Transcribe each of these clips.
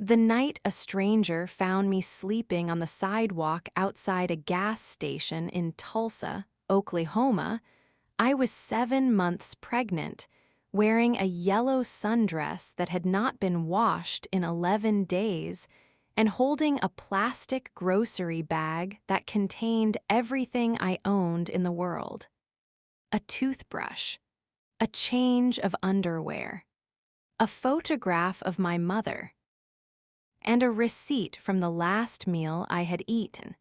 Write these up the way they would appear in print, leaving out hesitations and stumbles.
The night a stranger found me sleeping on the sidewalk outside a gas station in Tulsa, Oklahoma, I was 7 months pregnant, wearing a yellow sundress that had not been washed in 11 days, and holding a plastic grocery bag that contained everything I owned in the world: a toothbrush, a change of underwear, a photograph of my mother, and a receipt from the last meal I had eaten: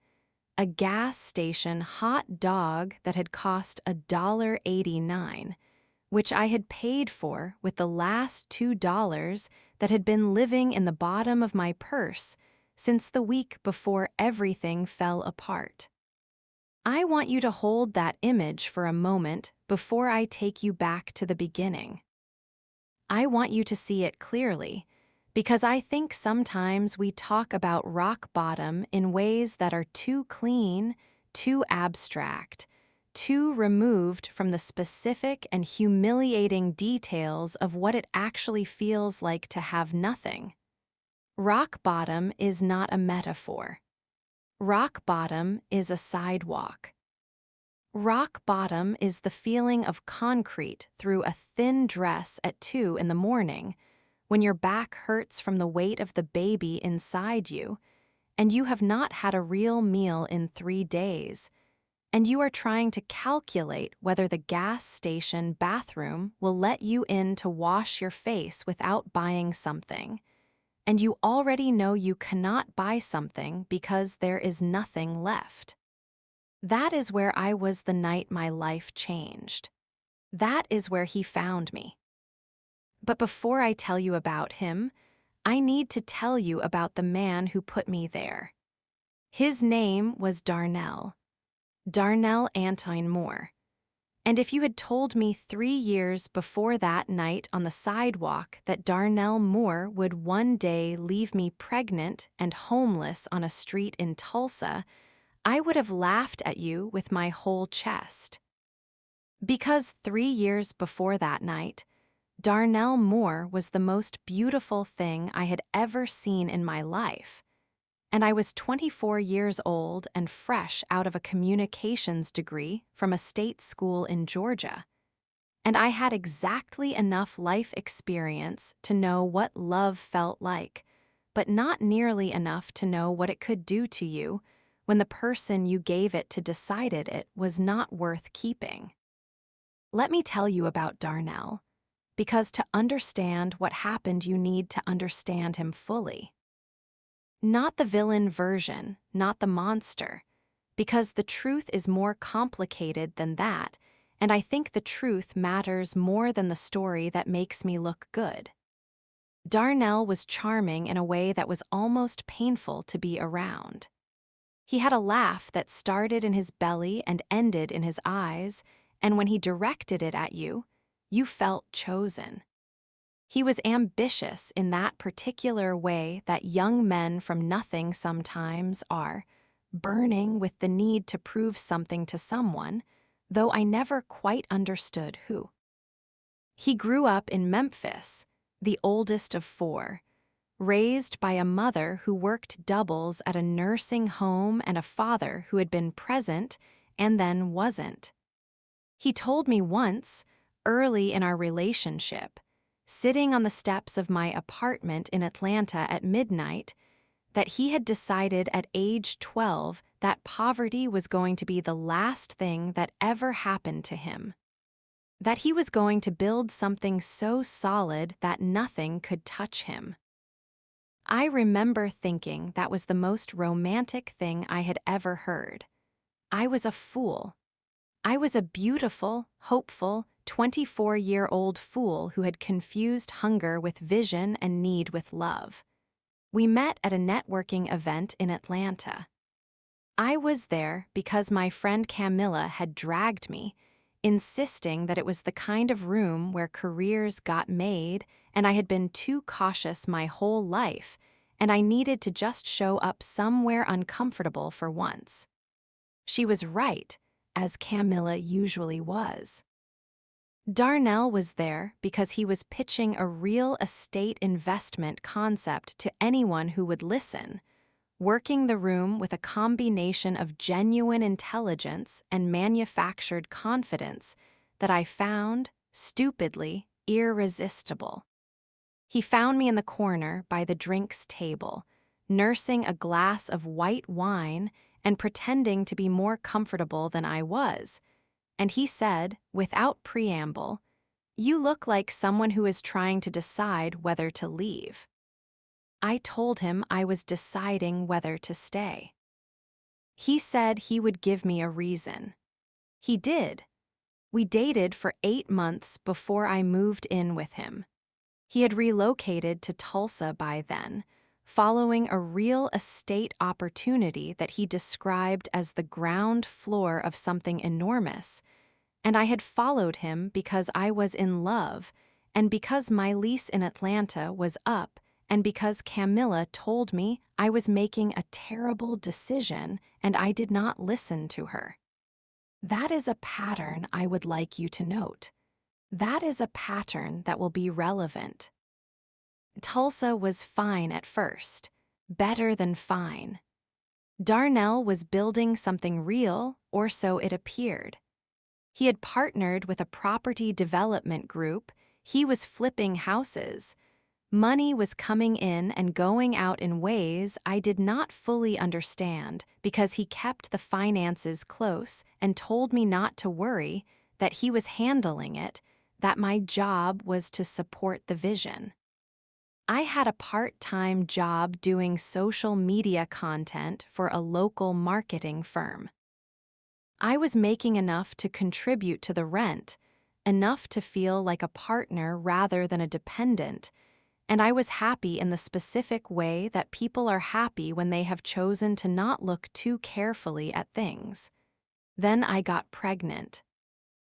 a gas station hot dog that had cost $1.89, which I had paid for with the last $2 that had been living in the bottom of my purse since the week before everything fell apart. I want you to hold that image for a moment before I take you back to the beginning. I want you to see it clearly, because I think sometimes we talk about rock bottom in ways that are too clean, too abstract, too removed from the specific and humiliating details of what it actually feels like to have nothing. Rock bottom is not a metaphor. Rock bottom is a sidewalk. Rock bottom is the feeling of concrete through a thin dress at 2 in the morning, when your back hurts from the weight of the baby inside you, and you have not had a real meal in 3 days, and you are trying to calculate whether the gas station bathroom will let you in to wash your face without buying something, and you already know you cannot buy something because there is nothing left. That is where I was the night my life changed. That is where he found me. But before I tell you about him, I need to tell you about the man who put me there. His name was Darnell Antoine Moore. And if you had told me 3 years before that night on the sidewalk that Darnell Moore would one day leave me pregnant and homeless on a street in Tulsa, I would have laughed at you with my whole chest. Because 3 years before that night, Darnell Moore was the most beautiful thing I had ever seen in my life, and I was 24 years old and fresh out of a communications degree from a state school in Georgia, and I had exactly enough life experience to know what love felt like, but not nearly enough to know what it could do to you when the person you gave it to decided it was not worth keeping. Let me tell you about Darnell, because to understand what happened, you need to understand him fully. Not the villain version, not the monster, because the truth is more complicated than that, and I think the truth matters more than the story that makes me look good. Darnell was charming in a way that was almost painful to be around. He had a laugh that started in his belly and ended in his eyes, and when he directed it at you, you felt chosen. He was ambitious in that particular way that young men from nothing sometimes are, burning with the need to prove something to someone, though I never quite understood who. He grew up in Memphis, the oldest of 4, raised by a mother who worked doubles at a nursing home and a father who had been present and then wasn't. He told me once, early in our relationship, sitting on the steps of my apartment in Atlanta at midnight, that he had decided at age 12 that poverty was going to be the last thing that ever happened to him. That he was going to build something so solid that nothing could touch him. I remember thinking that was the most romantic thing I had ever heard. I was a fool. I was a beautiful, hopeful, 24-year-old fool who had confused hunger with vision and need with love. We met at a networking event in Atlanta. I was there because my friend Camilla had dragged me, insisting that it was the kind of room where careers got made, and I had been too cautious my whole life, and I needed to just show up somewhere uncomfortable for once. She was right, as Camilla usually was. Darnell was there because he was pitching a real estate investment concept to anyone who would listen, working the room with a combination of genuine intelligence and manufactured confidence that I found, stupidly, irresistible. He found me in the corner by the drinks table, nursing a glass of white wine and pretending to be more comfortable than I was, and he said, without preamble, "You look like someone who is trying to decide whether to leave." I told him I was deciding whether to stay. He said he would give me a reason. He did. We dated for 8 months before I moved in with him. He had relocated to Tulsa by then, following a real estate opportunity that he described as the ground floor of something enormous, and I had followed him because I was in love, and because my lease in Atlanta was up, and because Camilla told me I was making a terrible decision and I did not listen to her. That is a pattern I would like you to note. That is a pattern that will be relevant. Tulsa was fine at first, better than fine. Darnell was building something real, or so it appeared. He had partnered with a property development group, he was flipping houses. Money was coming in and going out in ways I did not fully understand because he kept the finances close and told me not to worry, that he was handling it, that my job was to support the vision. I had a part-time job doing social media content for a local marketing firm. I was making enough to contribute to the rent, enough to feel like a partner rather than a dependent, and I was happy in the specific way that people are happy when they have chosen to not look too carefully at things. Then I got pregnant.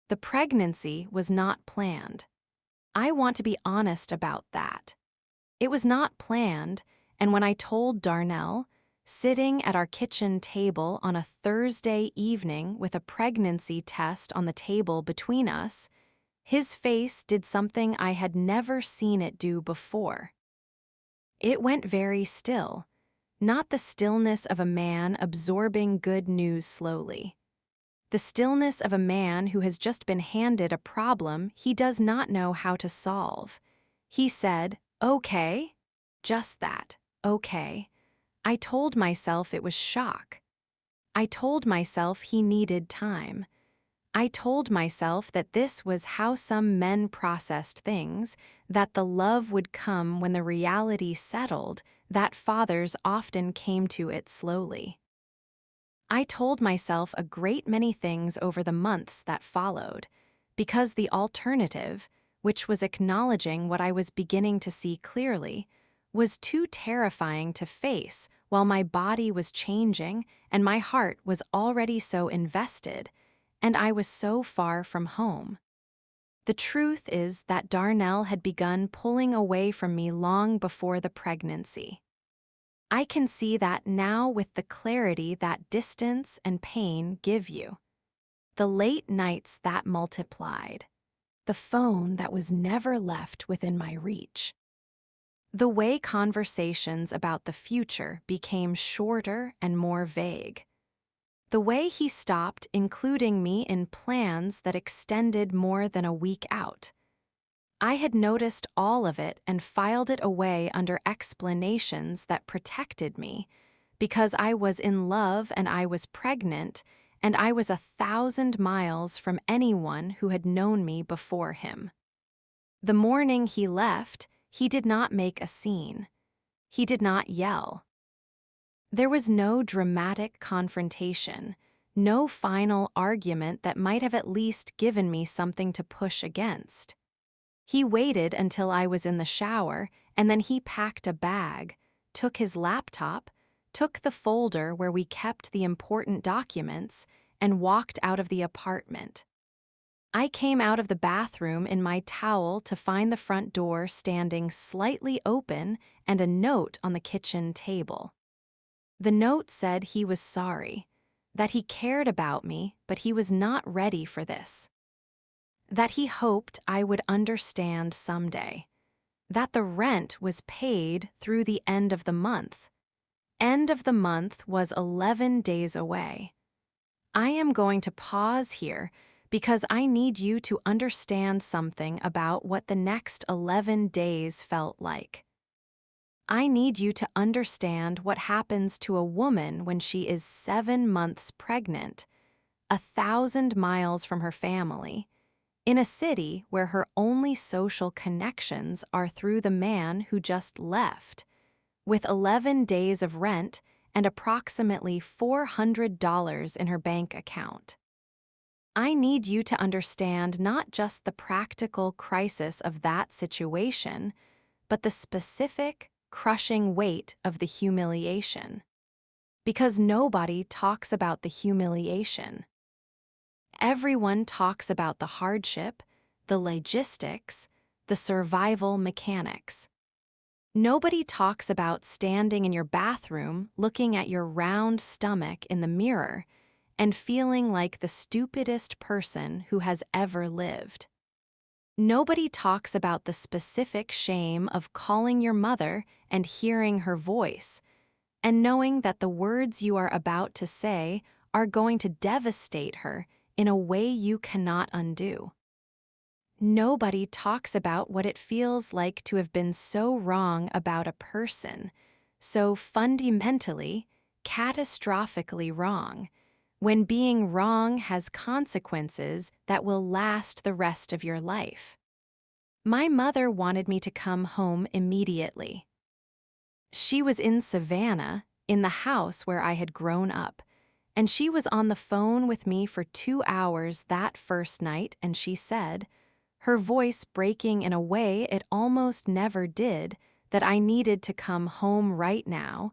The pregnancy was not planned. I want to be honest about that. It was not planned, and when I told Darnell, sitting at our kitchen table on a Thursday evening with a pregnancy test on the table between us, his face did something I had never seen it do before. It went very still, not the stillness of a man absorbing good news slowly. The stillness of a man who has just been handed a problem he does not know how to solve. He said, "Okay." Just that, okay. I told myself it was shock. I told myself he needed time. I told myself that this was how some men processed things, that the love would come when the reality settled, that fathers often came to it slowly. I told myself a great many things over the months that followed, because the alternative, which was acknowledging what I was beginning to see clearly, was too terrifying to face while my body was changing and my heart was already so invested, and I was so far from home. The truth is that Darnell had begun pulling away from me long before the pregnancy. I can see that now with the clarity that distance and pain give you. The late nights that multiplied. The phone that was never left within my reach. The way conversations about the future became shorter and more vague. The way he stopped including me in plans that extended more than a week out. I had noticed all of it and filed it away under explanations that protected me, because I was in love and I was pregnant, and I was 1,000 miles from anyone who had known me before him. The morning he left, he did not make a scene. He did not yell. There was no dramatic confrontation, no final argument that might have at least given me something to push against. He waited until I was in the shower, and then he packed a bag, took his laptop, took the folder where we kept the important documents, and walked out of the apartment. I came out of the bathroom in my towel to find the front door standing slightly open and a note on the kitchen table. The note said he was sorry, that he cared about me, but he was not ready for this. that he hoped I would understand someday, that the rent was paid through the end of the month. End of the month was 11 days away. I am going to pause here because I need you to understand something about what the next 11 days felt like. I need you to understand what happens to a woman when she is 7 months pregnant, 1,000 miles from her family, in a city where her only social connections are through the man who just left, with 11 days of rent and approximately $400 in her bank account. I need you to understand not just the practical crisis of that situation, but the specific, crushing weight of the humiliation. Because nobody talks about the humiliation. Everyone talks about the hardship, the logistics, the survival mechanics. Nobody talks about standing in your bathroom looking at your round stomach in the mirror and feeling like the stupidest person who has ever lived. Nobody talks about the specific shame of calling your mother and hearing her voice, and knowing that the words you are about to say are going to devastate her in a way you cannot undo. Nobody talks about what it feels like to have been so wrong about a person, so fundamentally, catastrophically wrong, when being wrong has consequences that will last the rest of your life. My mother wanted me to come home immediately. She was in Savannah, in the house where I had grown up, and she was on the phone with me for 2 hours that first night, and she said, her voice breaking in a way it almost never did, that I needed to come home right now,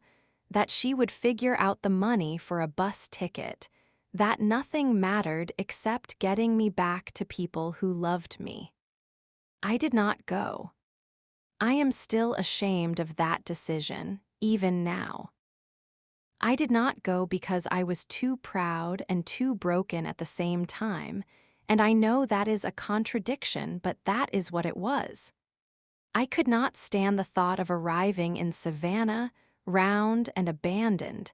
that she would figure out the money for a bus ticket, that nothing mattered except getting me back to people who loved me. I did not go. I am still ashamed of that decision, even now. I did not go because I was too proud and too broken at the same time, and I know that is a contradiction, but that is what it was. I could not stand the thought of arriving in Savannah, round and abandoned,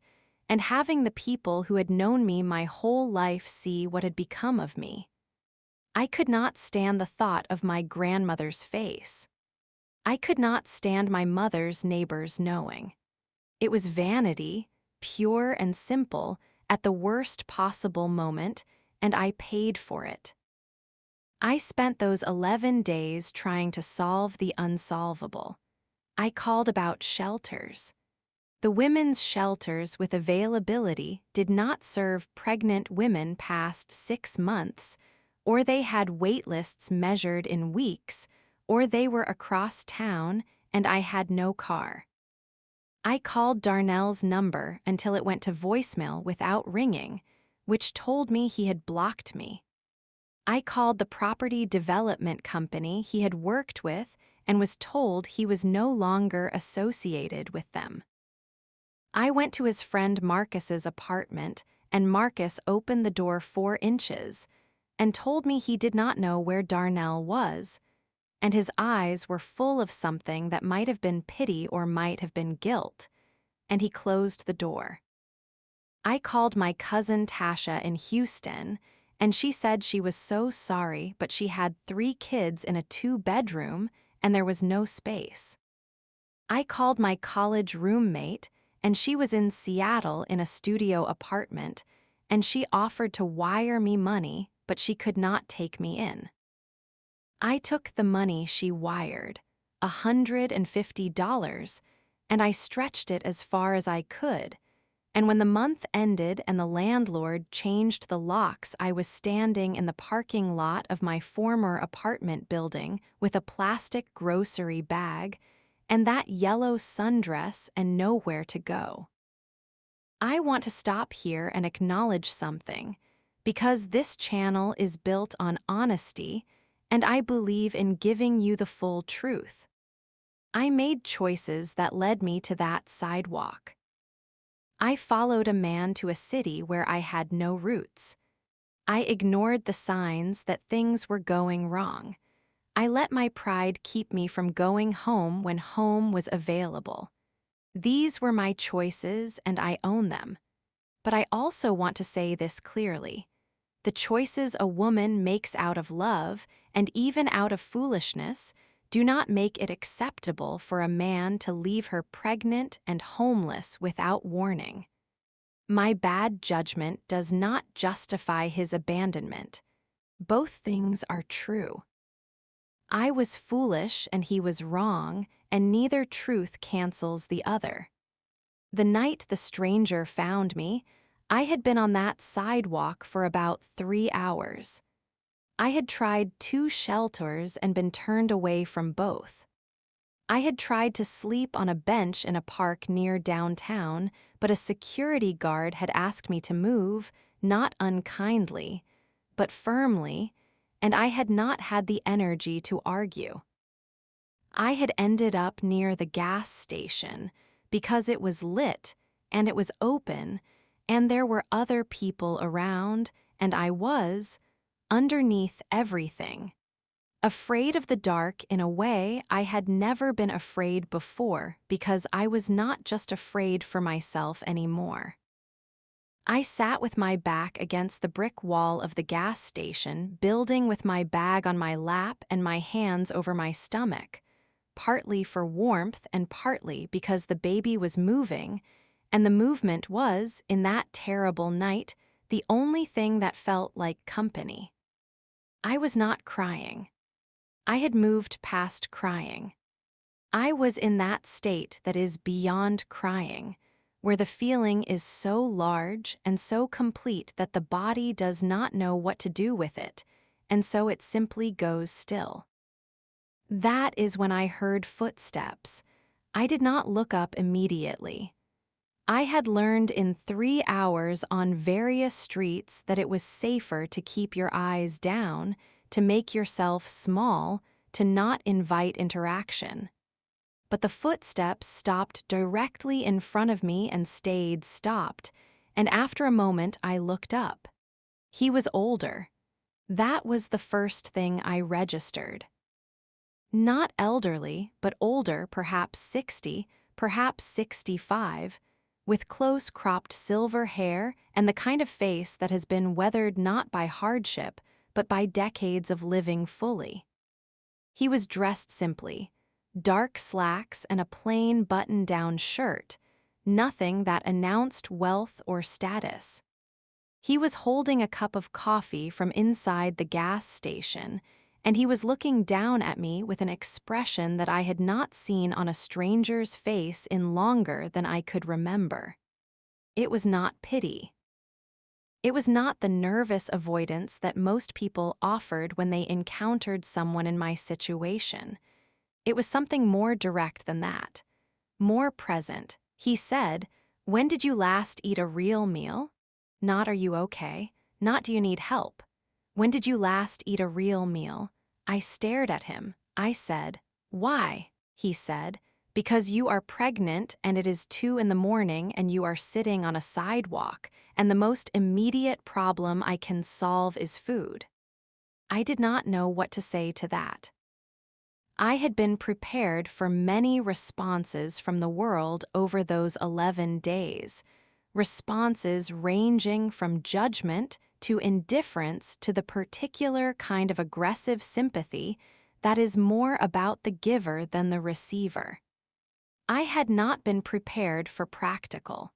and having the people who had known me my whole life see what had become of me. I could not stand the thought of my grandmother's face. I could not stand my mother's neighbors knowing. It was vanity, pure and simple, at the worst possible moment, and I paid for it. I spent those 11 days trying to solve the unsolvable. I called about shelters. The women's shelters with availability did not serve pregnant women past 6 months, or they had wait lists measured in weeks, or they were across town and I had no car. I called Darnell's number until it went to voicemail without ringing, which told me he had blocked me. I called the property development company he had worked with and was told he was no longer associated with them. I went to his friend Marcus's apartment, and Marcus opened the door 4 inches and told me he did not know where Darnell was, and his eyes were full of something that might have been pity or might have been guilt, and he closed the door. I called my cousin Tasha in Houston, and she said she was so sorry, but she had 3 kids in a 2-bedroom, and there was no space. I called my college roommate, and she was in Seattle in a studio apartment, and she offered to wire me money, but she could not take me in. I took the money she wired, $150, and I stretched it as far as I could, and when the month ended and the landlord changed the locks, I was standing in the parking lot of my former apartment building with a plastic grocery bag and that yellow sundress and nowhere to go. I want to stop here and acknowledge something, because this channel is built on honesty, and I believe in giving you the full truth. I made choices that led me to that sidewalk. I followed a man to a city where I had no roots. I ignored the signs that things were going wrong. I let my pride keep me from going home when home was available. These were my choices and I own them. But I also want to say this clearly. The choices a woman makes out of love, and even out of foolishness, do not make it acceptable for a man to leave her pregnant and homeless without warning. My bad judgment does not justify his abandonment. Both things are true. I was foolish and he was wrong, and neither truth cancels the other. The night the stranger found me, I had been on that sidewalk for about 3 hours. I had tried 2 shelters and been turned away from both. I had tried to sleep on a bench in a park near downtown, but a security guard had asked me to move, not unkindly, but firmly, and I had not had the energy to argue. I had ended up near the gas station because it was lit and it was open and there were other people around and I was, underneath everything, afraid of the dark in a way I had never been afraid before because I was not just afraid for myself anymore. I sat with my back against the brick wall of the gas station, building with my bag on my lap and my hands over my stomach, partly for warmth and partly because the baby was moving, and the movement was, in that terrible night, the only thing that felt like company. I was not crying. I had moved past crying. I was in that state that is beyond crying, where the feeling is so large and so complete that the body does not know what to do with it, and so it simply goes still. That is when I heard footsteps. I did not look up immediately. I had learned in 3 hours on various streets that it was safer to keep your eyes down, to make yourself small, to not invite interaction. But the footsteps stopped directly in front of me and stayed stopped, and after a moment I looked up. He was older. That was the first thing I registered. Not elderly, but older, perhaps 60, perhaps 65, with close-cropped silver hair and the kind of face that has been weathered not by hardship, but by decades of living fully. He was dressed simply, dark slacks and a plain button-down shirt, nothing that announced wealth or status. He was holding a cup of coffee from inside the gas station, and he was looking down at me with an expression that I had not seen on a stranger's face in longer than I could remember. It was not pity. It was not the nervous avoidance that most people offered when they encountered someone in my situation. It was something more direct than that, more present. He said, "When did you last eat a real meal? Not are you okay? Not do you need help? When did you last eat a real meal?" I stared at him. I said, "Why?" He said, "Because you are pregnant and it is 2 in the morning and you are sitting on a sidewalk, and the most immediate problem I can solve is food." I did not know what to say to that. I had been prepared for many responses from the world over those 11 days, responses ranging from judgment to indifference to the particular kind of aggressive sympathy that is more about the giver than the receiver. I had not been prepared for practical.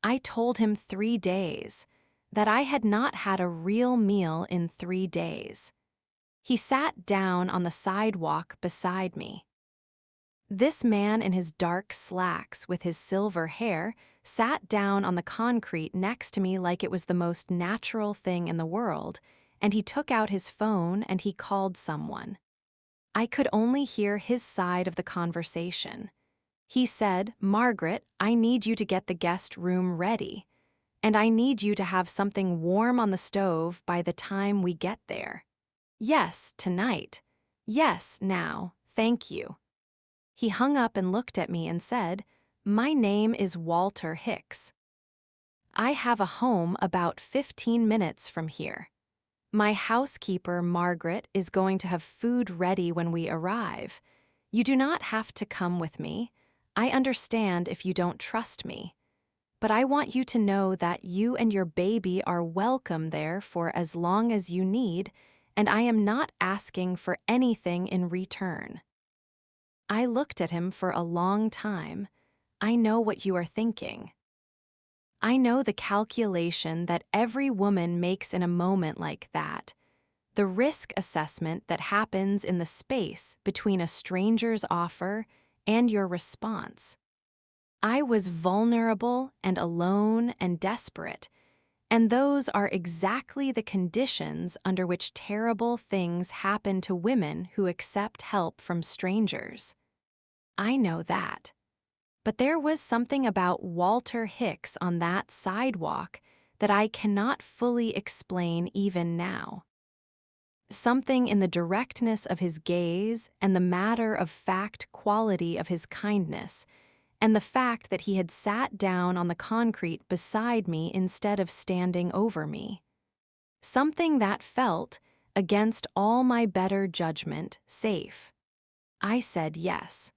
I told him 3 days, that I had not had a real meal in 3 days. He sat down on the sidewalk beside me. This man in his dark slacks with his silver hair sat down on the concrete next to me like it was the most natural thing in the world, and he took out his phone and he called someone. I could only hear his side of the conversation. He said, "Margaret, I need you to get the guest room ready, and I need you to have something warm on the stove by the time we get there." "Yes, tonight." "Yes, now, thank you." He hung up and looked at me and said, "My name is Walter Hicks. I have a home about 15 minutes from here. My housekeeper, Margaret, is going to have food ready when we arrive. You do not have to come with me. I understand if you don't trust me. But I want you to know that you and your baby are welcome there for as long as you need, and I am not asking for anything in return. I looked at him for a long time. I know what you are thinking. I know the calculation that every woman makes in a moment like that, the risk assessment that happens in the space between a stranger's offer and your response. I was vulnerable and alone and desperate, and those are exactly the conditions under which terrible things happen to women who accept help from strangers. I know that. But there was something about Walter Hicks on that sidewalk that I cannot fully explain even now. Something in the directness of his gaze and the matter-of-fact quality of his kindness, and the fact that he had sat down on the concrete beside me instead of standing over me. Something that felt, against all my better judgment, safe. I said yes.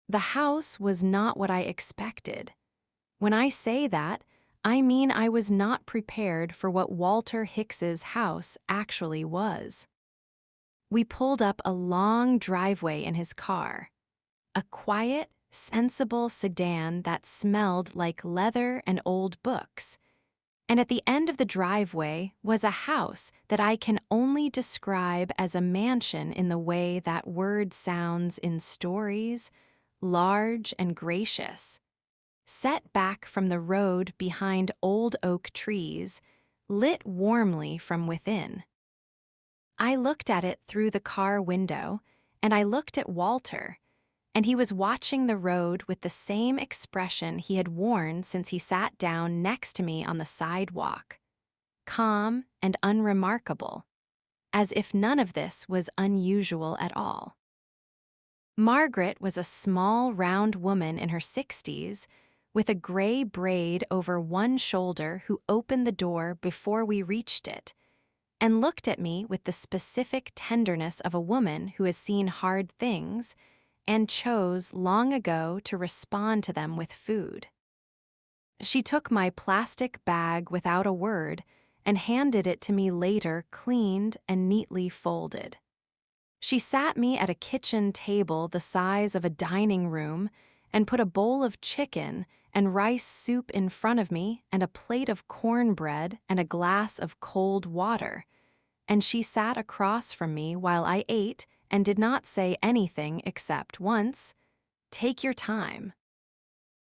The house was not what I expected. When I say that, I mean I was not prepared for what Walter Hicks's house actually was. We pulled up a long driveway in his car. A quiet, sensible sedan that smelled like leather and old books. And at the end of the driveway was a house that I can only describe as a mansion in the way that word sounds in stories, large and gracious, set back from the road behind old oak trees, lit warmly from within. I looked at it through the car window, and I looked at Walter, and he was watching the road with the same expression he had worn since he sat down next to me on the sidewalk, calm and unremarkable, as if none of this was unusual at all. Margaret was a small, round woman in her 60s, with a gray braid over one shoulder who opened the door before we reached it, and looked at me with the specific tenderness of a woman who has seen hard things and chose long ago to respond to them with food. She took my plastic bag without a word and handed it to me later cleaned and neatly folded. She sat me at a kitchen table the size of a dining room and put a bowl of chicken and rice soup in front of me and a plate of cornbread and a glass of cold water, and she sat across from me while I ate and did not say anything except once, "Take your time."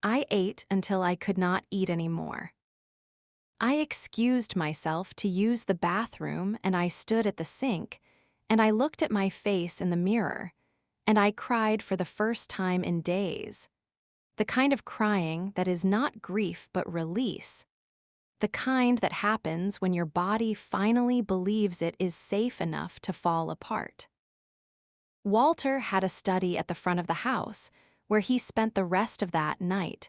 I ate until I could not eat any more. I excused myself to use the bathroom, and I stood at the sink, and I looked at my face in the mirror, and I cried for the first time in days. The kind of crying that is not grief but release. The kind that happens when your body finally believes it is safe enough to fall apart. Walter had a study at the front of the house, where he spent the rest of that night,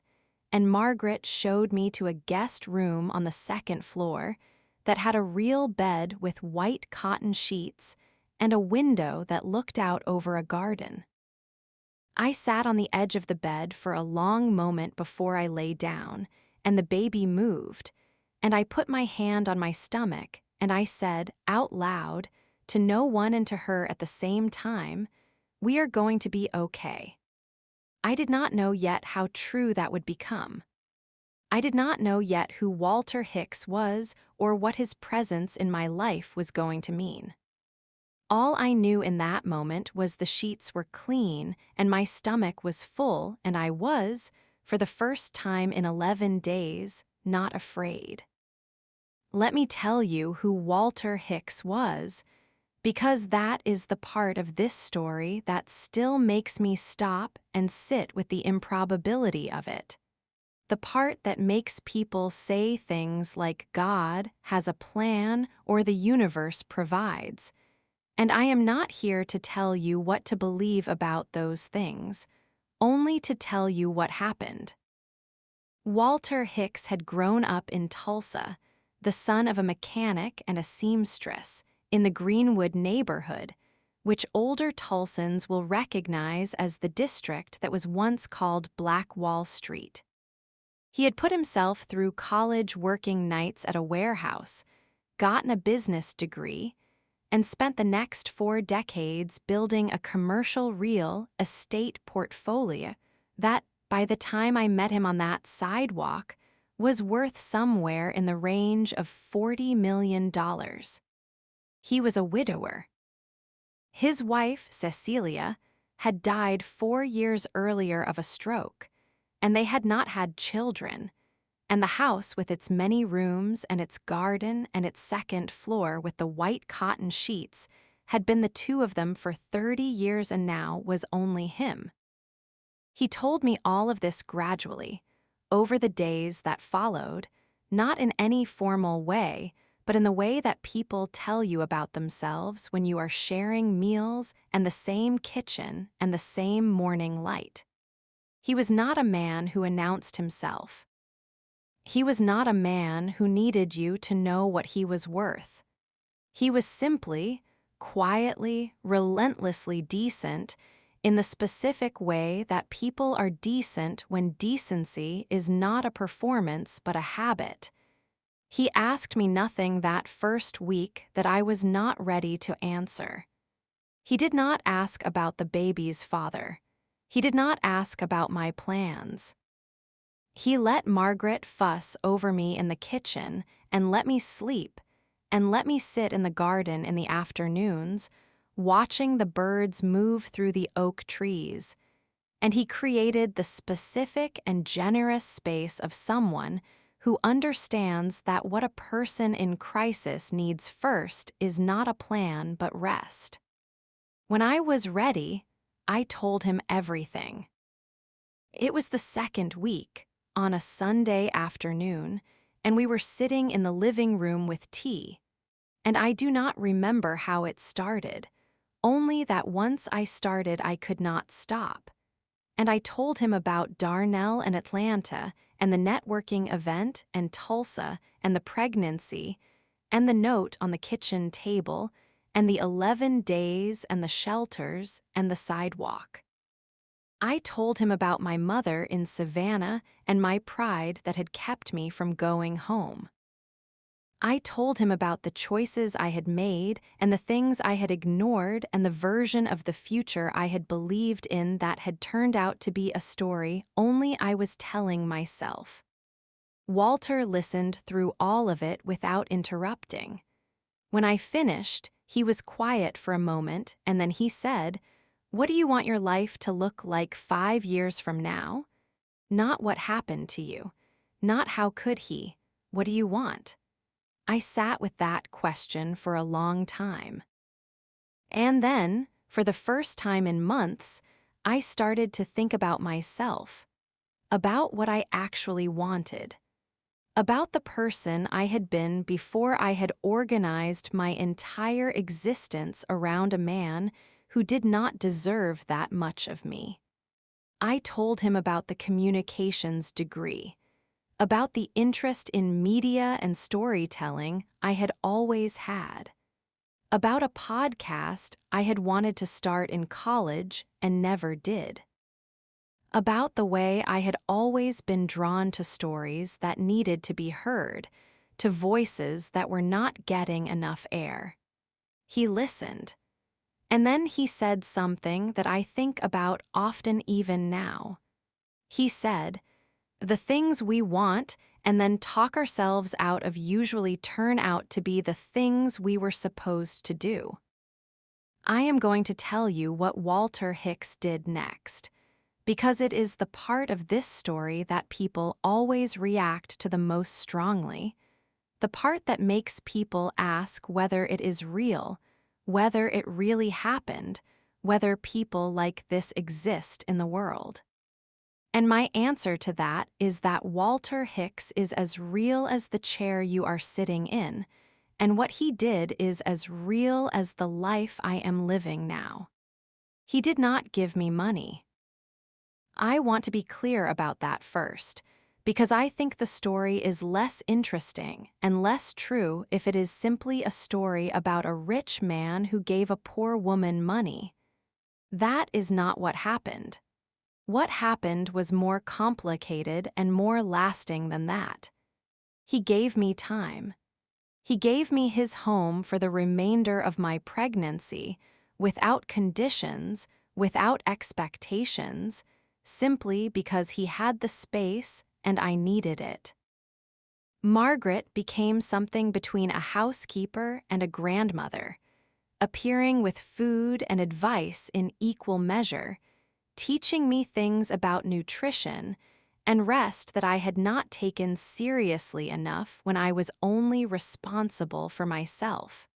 and Margaret showed me to a guest room on the second floor that had a real bed with white cotton sheets and a window that looked out over a garden. I sat on the edge of the bed for a long moment before I lay down, and the baby moved, and I put my hand on my stomach, and I said, out loud, to no one and to her at the same time, "We are going to be okay." I did not know yet how true that would become. I did not know yet who Walter Hicks was or what his presence in my life was going to mean. All I knew in that moment was the sheets were clean and my stomach was full, and I was, for the first time in 11 days, not afraid. Let me tell you who Walter Hicks was, because that is the part of this story that still makes me stop and sit with the improbability of it. The part that makes people say things like God has a plan or the universe provides. And I am not here to tell you what to believe about those things, only to tell you what happened. Walter Hicks had grown up in Tulsa, the son of a mechanic and a seamstress, in the Greenwood neighborhood, which older Tulsans will recognize as the district that was once called Black Wall Street. He had put himself through college working nights at a warehouse, gotten a business degree, and spent the next 4 decades building a commercial real estate portfolio that, by the time I met him on that sidewalk, was worth somewhere in the range of $40 million. He was a widower. His wife, Cecilia, had died 4 years earlier of a stroke, and they had not had children, and the house with its many rooms and its garden and its second floor with the white cotton sheets had been the two of them for 30 years and now was only him. He told me all of this gradually, over the days that followed, not in any formal way, but in the way that people tell you about themselves when you are sharing meals and the same kitchen and the same morning light. He was not a man who announced himself. He was not a man who needed you to know what he was worth. He was simply, quietly, relentlessly decent in the specific way that people are decent when decency is not a performance but a habit. He asked me nothing that first week that I was not ready to answer. He did not ask about the baby's father. He did not ask about my plans. He let Margaret fuss over me in the kitchen and let me sleep and let me sit in the garden in the afternoons, watching the birds move through the oak trees. And he created the specific and generous space of someone who understands that what a person in crisis needs first is not a plan but rest. When I was ready, I told him everything. It was the second week, on a Sunday afternoon, and we were sitting in the living room with tea. And I do not remember how it started, only that once I started I could not stop. And I told him about Darnell and Atlanta and the networking event and Tulsa and the pregnancy and the note on the kitchen table and the 11 days and the shelters and the sidewalk. I told him about my mother in Savannah and my pride that had kept me from going home. I told him about the choices I had made and the things I had ignored and the version of the future I had believed in that had turned out to be a story only I was telling myself. Walter listened through all of it without interrupting. When I finished, he was quiet for a moment and then he said, "What do you want your life to look like 5 years from now? Not what happened to you. Not how could he. What do you want?" I sat with that question for a long time. And then, for the first time in months, I started to think about myself, about what I actually wanted, about the person I had been before I had organized my entire existence around a man who did not deserve that much of me. I told him about the communications degree, about the interest in media and storytelling I had always had, about a podcast I had wanted to start in college and never did, about the way I had always been drawn to stories that needed to be heard, to voices that were not getting enough air. He listened, and then he said something that I think about often even now. He said, "The things we want and then talk ourselves out of usually turn out to be the things we were supposed to do." I am going to tell you what Walter Hicks did next, because it is the part of this story that people always react to the most strongly, the part that makes people ask whether it is real, whether it really happened, whether people like this exist in the world. And my answer to that is that Walter Hicks is as real as the chair you are sitting in, and what he did is as real as the life I am living now. He did not give me money. I want to be clear about that first, because I think the story is less interesting and less true if it is simply a story about a rich man who gave a poor woman money. That is not what happened. What happened was more complicated and more lasting than that. He gave me time. He gave me his home for the remainder of my pregnancy, without conditions, without expectations, simply because he had the space and I needed it. Margaret became something between a housekeeper and a grandmother, appearing with food and advice in equal measure, teaching me things about nutrition and rest that I had not taken seriously enough when I was only responsible for myself.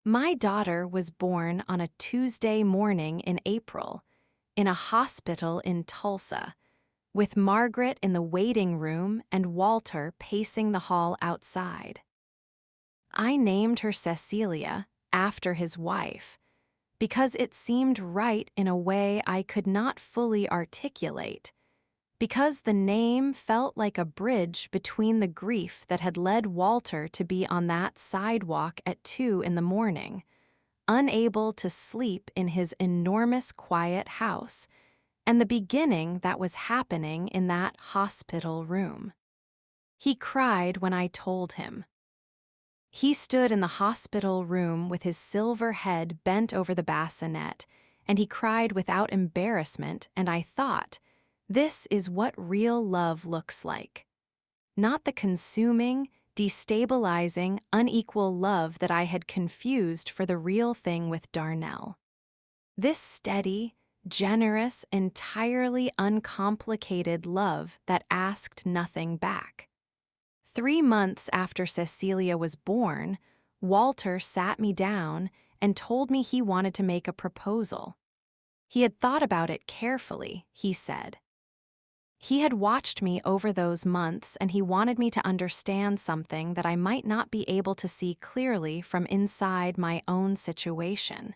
My daughter was born on a Tuesday morning in April, in a hospital in Tulsa, with Margaret in the waiting room and Walter pacing the hall outside. I named her Cecilia, after his wife, because it seemed right in a way I could not fully articulate, because the name felt like a bridge between the grief that had led Walter to be on that sidewalk at 2 in the morning, unable to sleep in his enormous quiet house, and the beginning that was happening in that hospital room. He cried when I told him. He stood in the hospital room with his silver head bent over the bassinet, and he cried without embarrassment, and I thought, this is what real love looks like. Not the consuming, destabilizing, unequal love that I had confused for the real thing with Darnell. This steady, generous, entirely uncomplicated love that asked nothing back. 3 months after Cecilia was born, Walter sat me down and told me he wanted to make a proposal. He had thought about it carefully, he said. He had watched me over those months and he wanted me to understand something that I might not be able to see clearly from inside my own situation.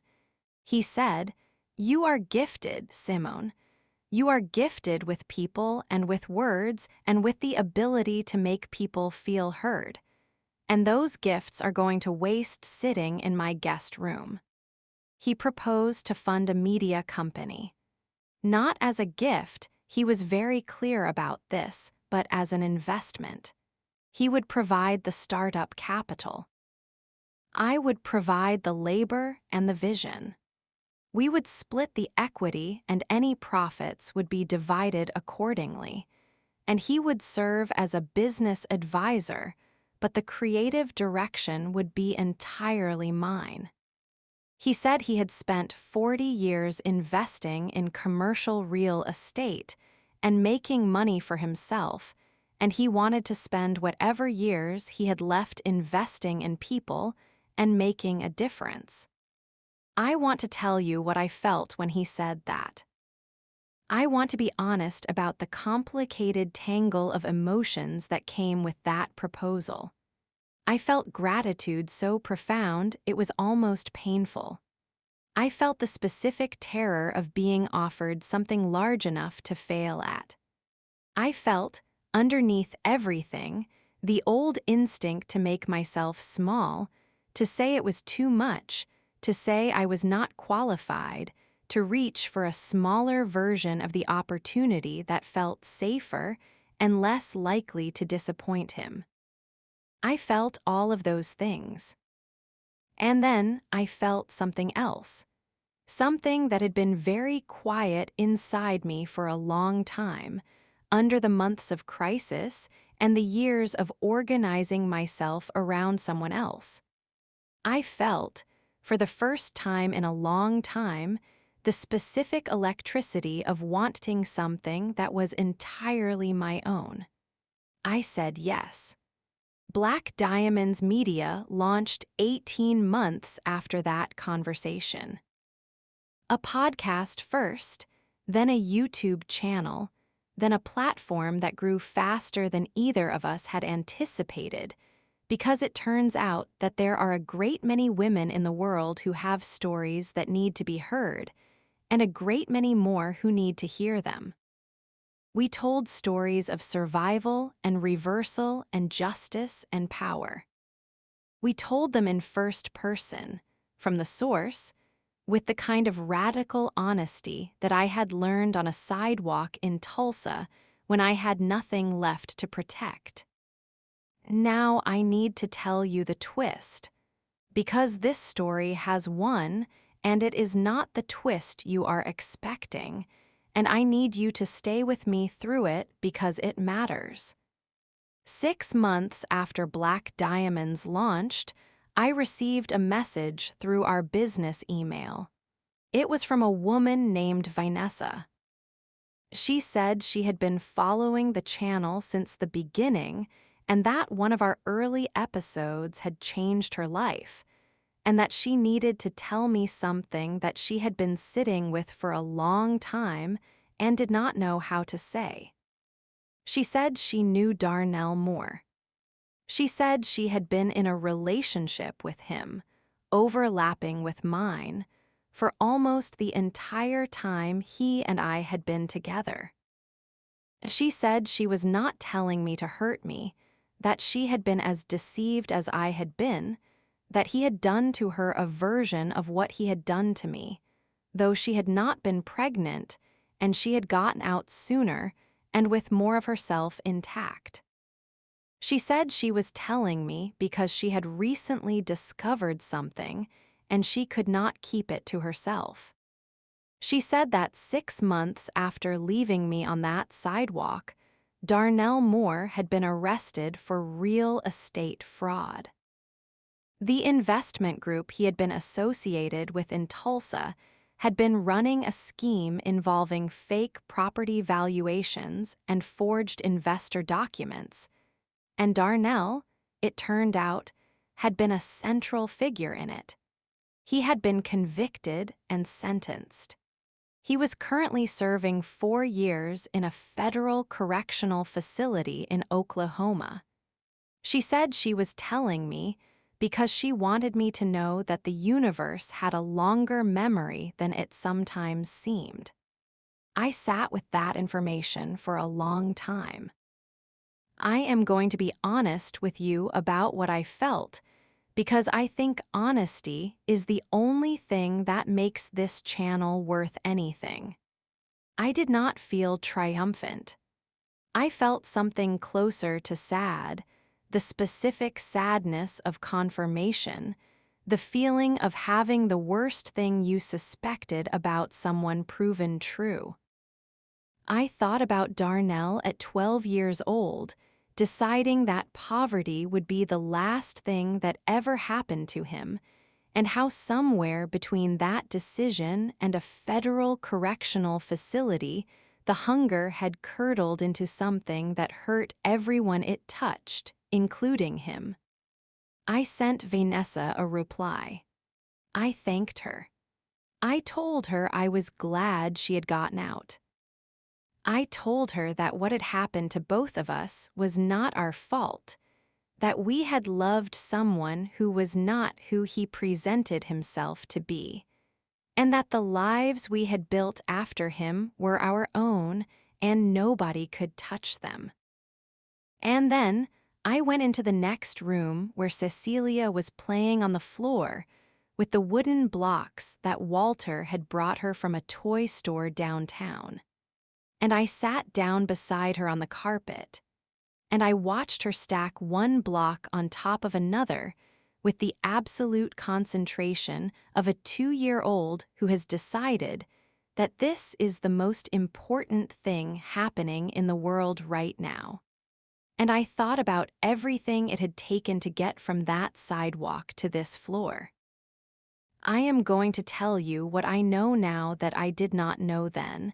He said, "You are gifted, Simone. You are gifted with people and with words and with the ability to make people feel heard. And those gifts are going to waste sitting in my guest room." He proposed to fund a media company. Not as a gift, he was very clear about this, but as an investment. He would provide the startup capital. I would provide the labor and the vision. We would split the equity and any profits would be divided accordingly, and he would serve as a business advisor, but the creative direction would be entirely mine. He said he had spent 40 years investing in commercial real estate and making money for himself, and he wanted to spend whatever years he had left investing in people and making a difference. I want to tell you what I felt when he said that. I want to be honest about the complicated tangle of emotions that came with that proposal. I felt gratitude so profound it was almost painful. I felt the specific terror of being offered something large enough to fail at. I felt, underneath everything, the old instinct to make myself small, to say it was too much, to say I was not qualified, to reach for a smaller version of the opportunity that felt safer and less likely to disappoint him. I felt all of those things. And then I felt something else, something that had been very quiet inside me for a long time, under the months of crisis and the years of organizing myself around someone else. I felt, for the first time in a long time, the specific electricity of wanting something that was entirely my own. I said yes. Black Diamonds Media launched 18 months after that conversation. A podcast first, then a YouTube channel, then a platform that grew faster than either of us had anticipated, because it turns out that there are a great many women in the world who have stories that need to be heard, and a great many more who need to hear them. We told stories of survival and reversal and justice and power. We told them in first person, from the source, with the kind of radical honesty that I had learned on a sidewalk in Tulsa when I had nothing left to protect. Now I need to tell you the twist, because this story has one, and it is not the twist you are expecting, and I need you to stay with me through it because it matters. 6 months after Black Diamonds launched, I received a message through our business email. It was from a woman named Vanessa. She said she had been following the channel since the beginning and that one of our early episodes had changed her life, and that she needed to tell me something that she had been sitting with for a long time and did not know how to say. She said she knew Darnell Moore. She said she had been in a relationship with him, overlapping with mine, for almost the entire time he and I had been together. She said she was not telling me to hurt me, that she had been as deceived as I had been, that he had done to her a version of what he had done to me, though she had not been pregnant and she had gotten out sooner and with more of herself intact. She said she was telling me because she had recently discovered something and she could not keep it to herself. She said that 6 months after leaving me on that sidewalk, Darnell Moore had been arrested for real estate fraud. The investment group he had been associated with in Tulsa had been running a scheme involving fake property valuations and forged investor documents, and Darnell, it turned out, had been a central figure in it. He had been convicted and sentenced. He was currently serving 4 years in a federal correctional facility in Oklahoma. She said she was telling me because she wanted me to know that the universe had a longer memory than it sometimes seemed. I sat with that information for a long time. I am going to be honest with you about what I felt, because I think honesty is the only thing that makes this channel worth anything. I did not feel triumphant. I felt something closer to sad, the specific sadness of confirmation, the feeling of having the worst thing you suspected about someone proven true. I thought about Darnell at 12 years old, deciding that poverty would be the last thing that ever happened to him, and how somewhere between that decision and a federal correctional facility, the hunger had curdled into something that hurt everyone it touched, including him. I sent Vanessa a reply. I thanked her. I told her I was glad she had gotten out. I told her that what had happened to both of us was not our fault, that we had loved someone who was not who he presented himself to be, and that the lives we had built after him were our own and nobody could touch them. And then I went into the next room where Cecilia was playing on the floor with the wooden blocks that Walter had brought her from a toy store downtown. And I sat down beside her on the carpet, and I watched her stack one block on top of another with the absolute concentration of a 2-year-old who has decided that this is the most important thing happening in the world right now. And I thought about everything it had taken to get from that sidewalk to this floor. I am going to tell you what I know now that I did not know then,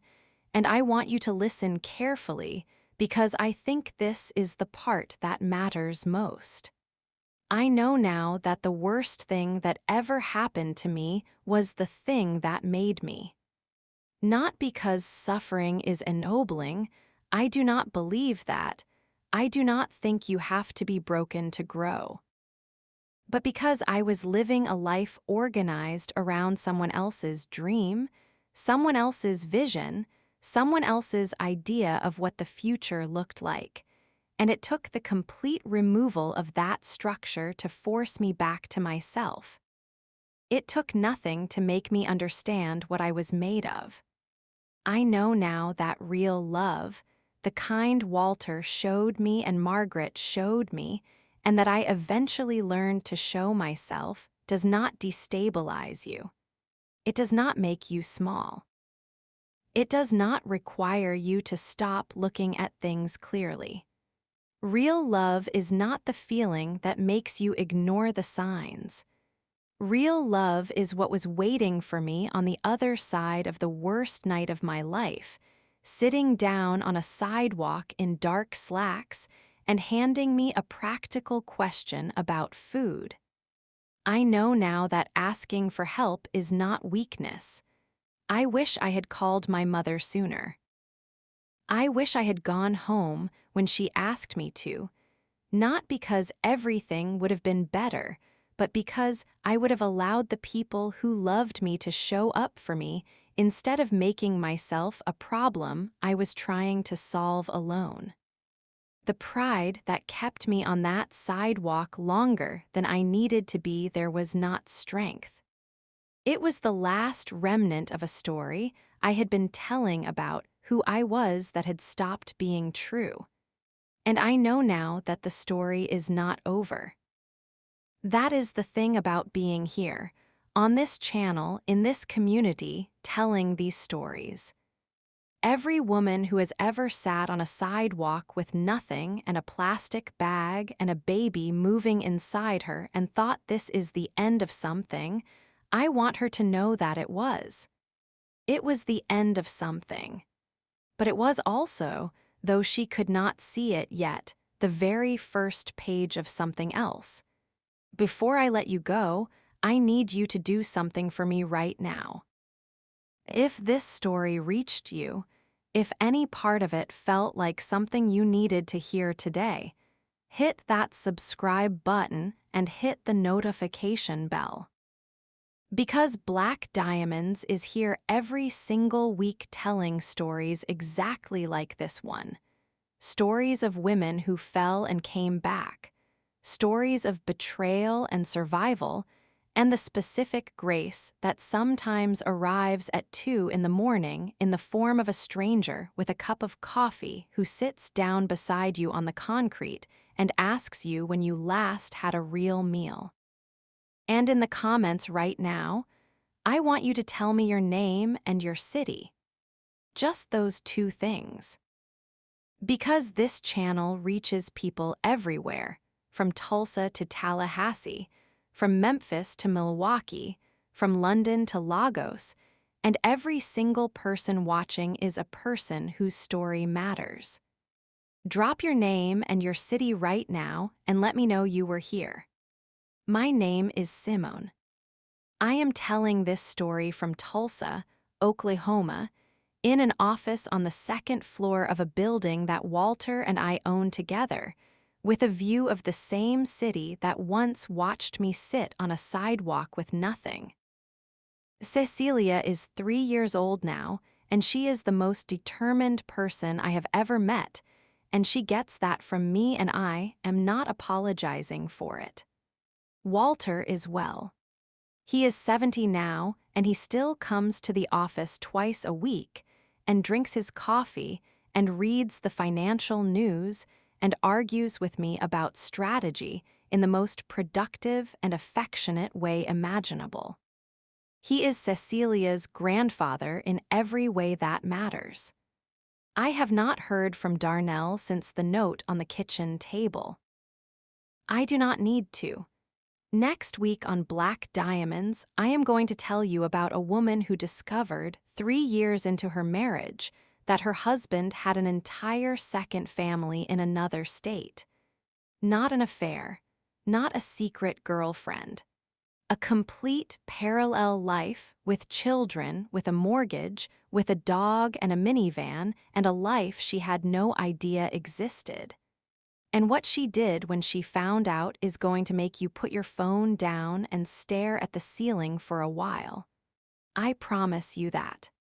and I want you to listen carefully because I think this is the part that matters most. I know now that the worst thing that ever happened to me was the thing that made me. Not because suffering is ennobling, I do not believe that. I do not think you have to be broken to grow. But because I was living a life organized around someone else's dream, someone else's vision, someone else's idea of what the future looked like, and it took the complete removal of that structure to force me back to myself. It took nothing to make me understand what I was made of. I know now that real love, the kind Walter showed me and Margaret showed me, and that I eventually learned to show myself, does not destabilize you. It does not make you small. It does not require you to stop looking at things clearly. Real love is not the feeling that makes you ignore the signs. Real love is what was waiting for me on the other side of the worst night of my life, sitting down on a sidewalk in dark slacks and handing me a practical question about food. I know now that asking for help is not weakness. I wish I had called my mother sooner. I wish I had gone home when she asked me to, not because everything would have been better, but because I would have allowed the people who loved me to show up for me instead of making myself a problem I was trying to solve alone. The pride that kept me on that sidewalk longer than I needed to be there was not strength. It was the last remnant of a story I had been telling about who I was that had stopped being true. And I know now that the story is not over. That is the thing about being here, on this channel, in this community, telling these stories. Every woman who has ever sat on a sidewalk with nothing and a plastic bag and a baby moving inside her and thought this is the end of something, I want her to know that it was. It was the end of something. But it was also, though she could not see it yet, the very first page of something else. Before I let you go, I need you to do something for me right now. If this story reached you, if any part of it felt like something you needed to hear today, hit that subscribe button and hit the notification bell. Because Black Diamonds is here every single week telling stories exactly like this one. Stories of women who fell and came back. Stories of betrayal and survival, and the specific grace that sometimes arrives at 2 in the morning in the form of a stranger with a cup of coffee who sits down beside you on the concrete and asks you when you last had a real meal. And in the comments right now, I want you to tell me your name and your city. Just those 2 things. Because this channel reaches people everywhere, from Tulsa to Tallahassee, from Memphis to Milwaukee, from London to Lagos, and every single person watching is a person whose story matters. Drop your name and your city right now and let me know you were here. My name is Simone. I am telling this story from Tulsa, Oklahoma, in an office on the 2nd floor of a building that Walter and I own together, with a view of the same city that once watched me sit on a sidewalk with nothing. Cecilia is 3 years old now, and she is the most determined person I have ever met, and she gets that from me, and I am not apologizing for it. Walter is well. He is 70 now, and he still comes to the office twice a week and drinks his coffee and reads the financial news and argues with me about strategy in the most productive and affectionate way imaginable. He is Cecilia's grandfather in every way that matters. I have not heard from Darnell since the note on the kitchen table. I do not need to. Next week on Black Diamonds, I am going to tell you about a woman who discovered, 3 years into her marriage, that her husband had an entire second family in another state. Not an affair, not a secret girlfriend. A complete parallel life with children, with a mortgage, with a dog and a minivan, and a life she had no idea existed. And what she did when she found out is going to make you put your phone down and stare at the ceiling for a while. I promise you that.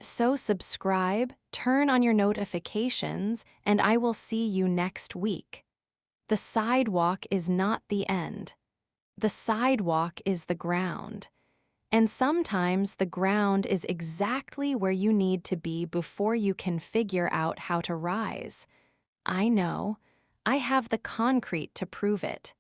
So subscribe, turn on your notifications, and I will see you next week. The sidewalk is not the end. The sidewalk is the ground. And sometimes the ground is exactly where you need to be before you can figure out how to rise. I know. I have the concrete to prove it.